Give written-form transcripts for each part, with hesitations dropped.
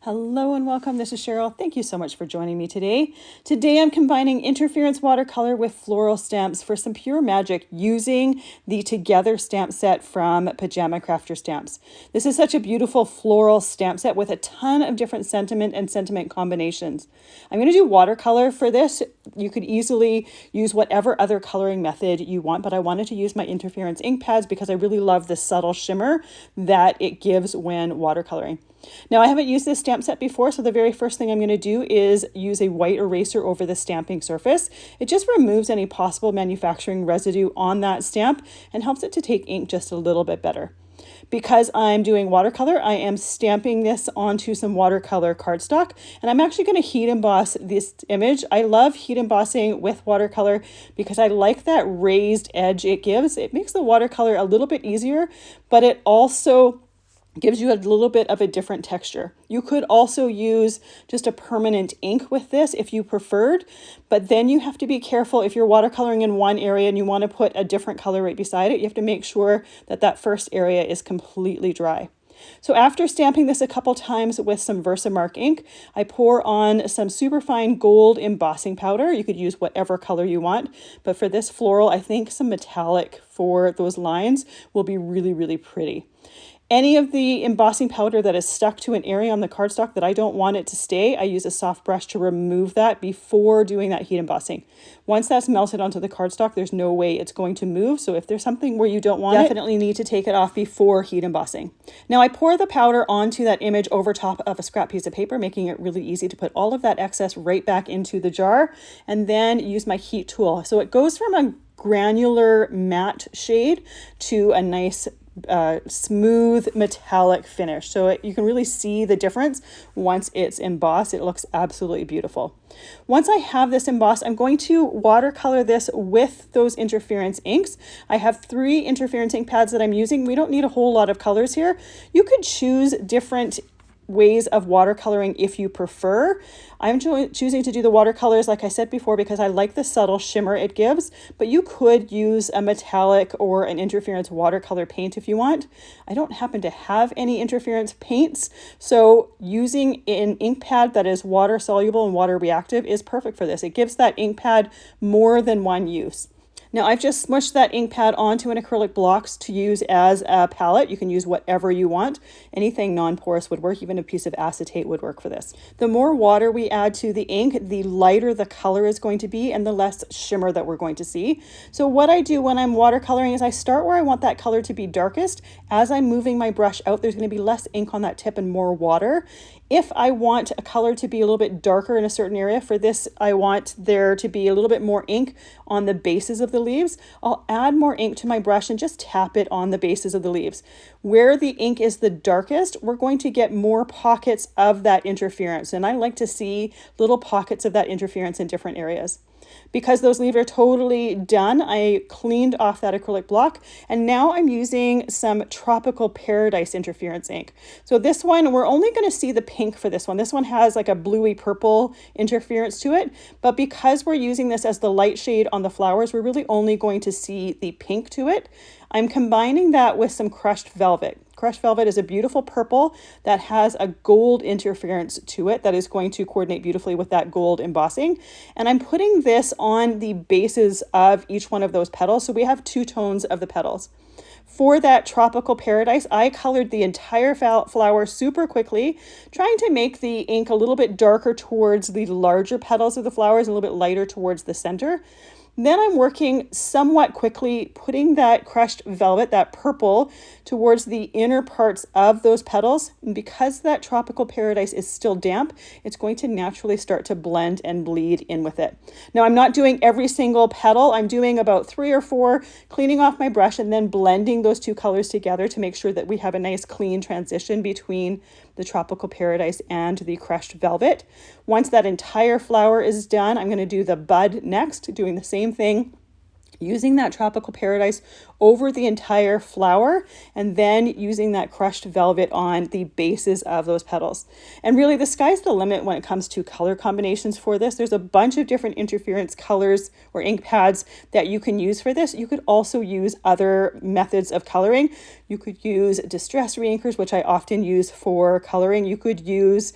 Hello and welcome. This is Cheryl. Thank you so much for joining me today. Today I'm combining Interference Watercolor with floral stamps for some pure magic using the Together stamp set from Pajama Crafter Stamps. This is such a beautiful floral stamp set with a ton of different sentiment and sentiment combinations. I'm going to do watercolor for this. You could easily use whatever other coloring method you want, but I wanted to use my Interference ink pads because I really love the subtle shimmer that it gives when watercoloring. Now, I haven't used this stamp set before, so the very first thing I'm going to do is use a white eraser over the stamping surface. It just removes any possible manufacturing residue on that stamp and helps it to take ink just a little bit better. Because I'm doing watercolor, I am stamping this onto some watercolor cardstock, and I'm actually going to heat emboss this image. I love heat embossing with watercolor because I like that raised edge it gives. It makes the watercolor a little bit easier, but it also gives you a little bit of a different texture. You could also use just a permanent ink with this if you preferred, but then you have to be careful if you're watercoloring in one area and you want to put a different color right beside it. You have to make sure that that first area is completely dry. So after stamping this a couple times with some VersaMark ink, I pour on some superfine gold embossing powder. You could use whatever color you want, but for this floral, I think some metallic for those lines will be really, really pretty. Any of the embossing powder that is stuck to an area on the cardstock that I don't want it to stay, I use a soft brush to remove that before doing that heat embossing. Once that's melted onto the cardstock, there's no way it's going to move. So if there's something where you don't want it, definitely need to take it off before heat embossing. Now I pour the powder onto that image over top of a scrap piece of paper, making it really easy to put all of that excess right back into the jar, and then use my heat tool. So it goes from a granular matte shade to a nice smooth metallic finish. So you can really see the difference once it's embossed. It looks absolutely beautiful. Once I have this embossed, I'm going to watercolor this with those interference inks. I have 3 interference ink pads that I'm using. We don't need a whole lot of colors here. You could choose different ways of watercoloring if you prefer. I'm choosing to do the watercolors, like I said before, because I like the subtle shimmer it gives, but you could use a metallic or an interference watercolor paint if you want. I don't happen to have any interference paints, so using an ink pad that is water soluble and water reactive is perfect for this. It gives that ink pad more than one use. Now I've just smushed that ink pad onto an acrylic blocks to use as a palette. You can use whatever you want. Anything non-porous would work. Even a piece of acetate would work for this. The more water we add to the ink, the lighter the color is going to be and the less shimmer that we're going to see. So what I do when I'm watercoloring is I start where I want that color to be darkest. As I'm moving my brush out, there's going to be less ink on that tip and more water. If I want a color to be a little bit darker in a certain area, for this I want there to be a little bit more ink on the bases of the leaves, I'll add more ink to my brush and just tap it on the bases of the leaves. Where the ink is the darkest, we're going to get more pockets of that interference, and I like to see little pockets of that interference in different areas. Because those leaves are totally done, I cleaned off that acrylic block, and now I'm using some Tropical Paradise interference ink. So this one, we're only going to see the pink for this one. This one has like a bluey purple interference to it, but because we're using this as the light shade on the flowers, we're really only going to see the pink to it. I'm combining that with some crushed velvet. Crushed velvet is a beautiful purple that has a gold interference to it that is going to coordinate beautifully with that gold embossing. And I'm putting this on the bases of each one of those petals. So we have 2 tones of the petals. For that Tropical Paradise, I colored the entire flower super quickly, trying to make the ink a little bit darker towards the larger petals of the flowers, and a little bit lighter towards the center. Then I'm working somewhat quickly, putting that crushed velvet, that purple, towards the inner parts of those petals. And because that Tropical Paradise is still damp, it's going to naturally start to blend and bleed in with it. Now, I'm not doing every single petal. I'm doing about 3 or 4, cleaning off my brush and then blending those 2 colors together to make sure that we have a nice clean transition between the Tropical Paradise and the crushed velvet. Once that entire flower is done, I'm going to do the bud next, doing the same thing. using that Tropical Paradise over the entire flower, and then using that crushed velvet on the bases of those petals. And really, the sky's the limit when it comes to color combinations for this. There's a bunch of different interference colors or ink pads that you can use for this. You could also use other methods of coloring. You could use distress reinkers, which I often use for coloring. You could use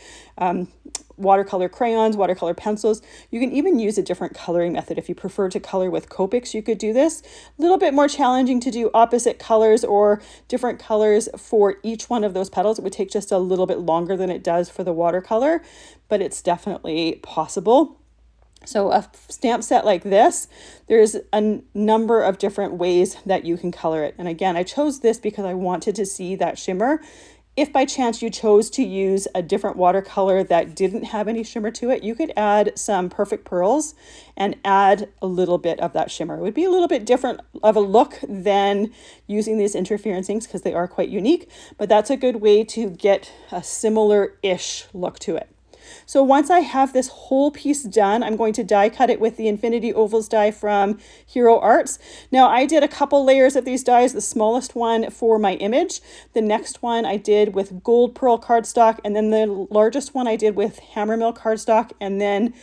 watercolor crayons, watercolor pencils. You can even use a different coloring method. If you prefer to color with Copics, you could do this. A little bit more challenging to do opposite colors or different colors for each one of those petals. It would take just a little bit longer than it does for the watercolor, but it's definitely possible. So a stamp set like this, there's a number of different ways that you can color it. And again, I chose this because I wanted to see that shimmer. If by chance you chose to use a different watercolor that didn't have any shimmer to it, you could add some Perfect Pearls and add a little bit of that shimmer. It would be a little bit different of a look than using these interference inks because they are quite unique, but that's a good way to get a similar-ish look to it. So once I have this whole piece done, I'm going to die cut it with the Infinity Ovals die from Hero Arts. Now I did a couple layers of these dies, the smallest one for my image. The next one I did with Gold Pearl cardstock, and then the largest one I did with Hammermill cardstock, and then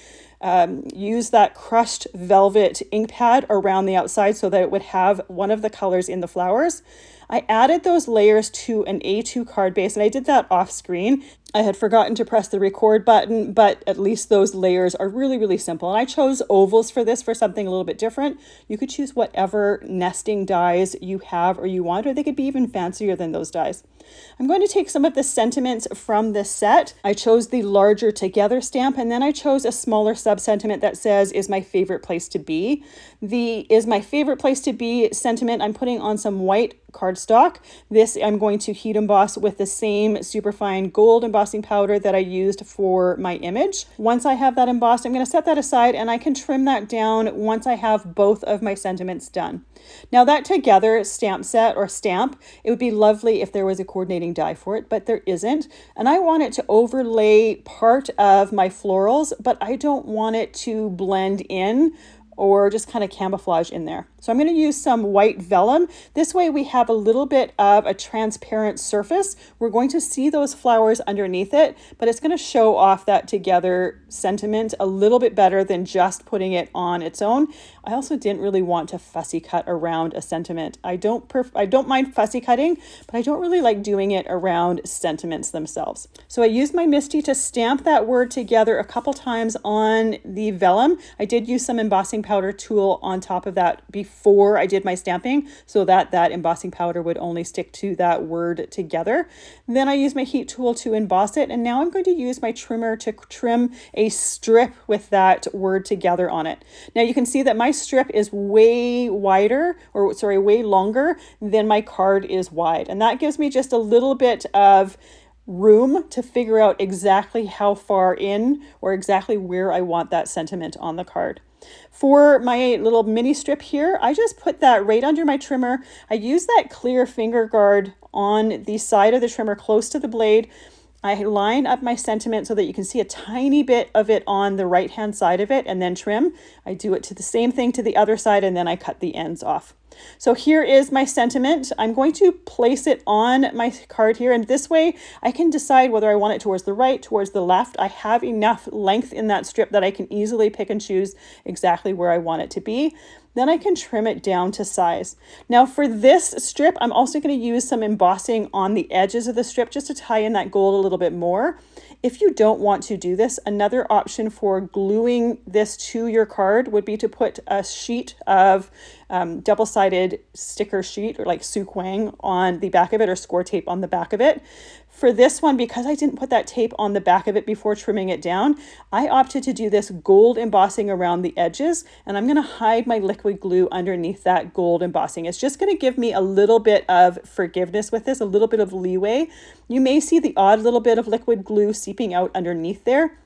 use that crushed velvet ink pad around the outside so that it would have one of the colors in the flowers. I added those layers to an A2 card base, and I did that off screen. I had forgotten to press the record button, but at least those layers are really, really simple. And I chose ovals for this for something a little bit different. You could choose whatever nesting dies you have or you want, or they could be even fancier than those dies. I'm going to take some of the sentiments from this set. I chose the larger Together stamp, and then I chose a smaller sub-sentiment that says, is my favorite place to be. The is my favorite place to be sentiment I'm putting on some white cardstock. This I'm going to heat emboss with the same superfine gold embossing powder that I used for my image. Once I have that embossed, I'm going to set that aside, and I can trim that down once I have both of my sentiments done. Now that Together stamp set or stamp, it would be lovely if there was a coordinating die for it, but there isn't. And I want it to overlay part of my florals, but I don't want it to blend in or just kind of camouflage in there. So I'm going to use some white vellum. This way we have a little bit of a transparent surface. We're going to see those flowers underneath it, but it's going to show off that Together sentiment a little bit better than just putting it on its own. I also didn't really want to fussy cut around a sentiment. I don't mind fussy cutting, but I don't really like doing it around sentiments themselves. So I used my Misti to stamp that word Together a couple times on the vellum. I did use some embossing powder tool on top of that before I did my stamping so that that embossing powder would only stick to that word Together. Then I used my heat tool to emboss it, and now I'm going to use my trimmer to trim a strip with that word Together on it. Now you can see that my strip is way wider, or sorry, way longer than my card is wide, and that gives me just a little bit of room to figure out exactly how far in or exactly where I want that sentiment on the card. For my little mini strip here, I just put that right under my trimmer. I use that clear finger guard on the side of the trimmer close to the blade. I line up my sentiment so that you can see a tiny bit of it on the right hand side of it and then trim. I do it to the same thing to the other side, and then I cut the ends off. So here is my sentiment. I'm going to place it on my card here, and this way I can decide whether I want it towards the right, towards the left. I have enough length in that strip that I can easily pick and choose exactly where I want it to be. Then I can trim it down to size. Now for this strip, I'm also going to use some embossing on the edges of the strip just to tie in that gold a little bit more. If you don't want to do this, another option for gluing this to your card would be to put a sheet of double-sided sticker sheet or like Suk Wang on the back of it, or score tape on the back of it. For this one, because I didn't put that tape on the back of it before trimming it down, I opted to do this gold embossing around the edges, and I'm going to hide my liquid glue underneath that gold embossing. It's just going to give me a little bit of forgiveness with this, a little bit of leeway. You may see the odd little bit of liquid glue seeping out underneath there,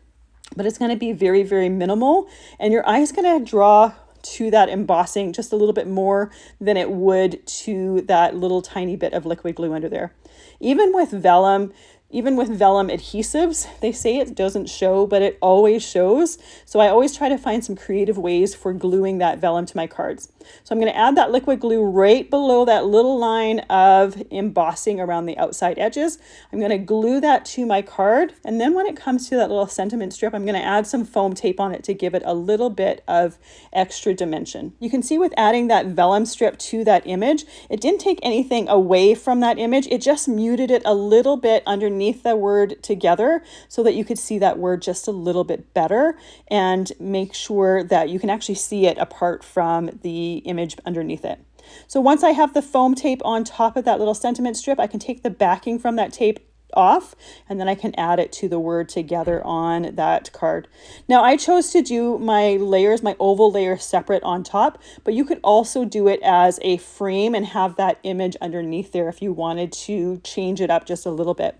but it's going to be very, very minimal, and your eye is going to draw to that embossing just a little bit more than it would to that little tiny bit of liquid glue under there. Even with vellum, Even with vellum adhesives, they say it doesn't show, but it always shows. So I always try to find some creative ways for gluing that vellum to my cards. So I'm going to add that liquid glue right below that little line of embossing around the outside edges. I'm going to glue that to my card. And then when it comes to that little sentiment strip, I'm going to add some foam tape on it to give it a little bit of extra dimension. You can see with adding that vellum strip to that image, it didn't take anything away from that image. It just muted it a little bit underneath the word together so that you could see that word just a little bit better and make sure that you can actually see it apart from the image underneath it. So once I have the foam tape on top of that little sentiment strip, I can take the backing from that tape off and then I can add it to the word together on that card. Now I chose to do my layers, my oval layer separate on top, but you could also do it as a frame and have that image underneath there if you wanted to change it up just a little bit.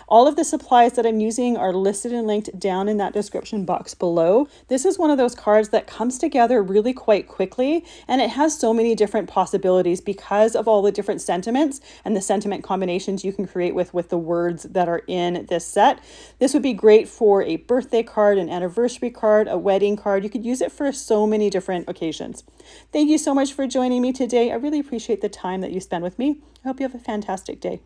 All of the supplies that I'm using are listed and linked down in that description box below. This is one of those cards that comes together really quite quickly, and it has so many different possibilities because of all the different sentiments and the sentiment combinations you can create with the words that are in this set. This would be great for a birthday card, an anniversary card, a wedding card. You could use it for so many different occasions. Thank you so much for joining me today. I really appreciate the time that you spend with me. I hope you have a fantastic day.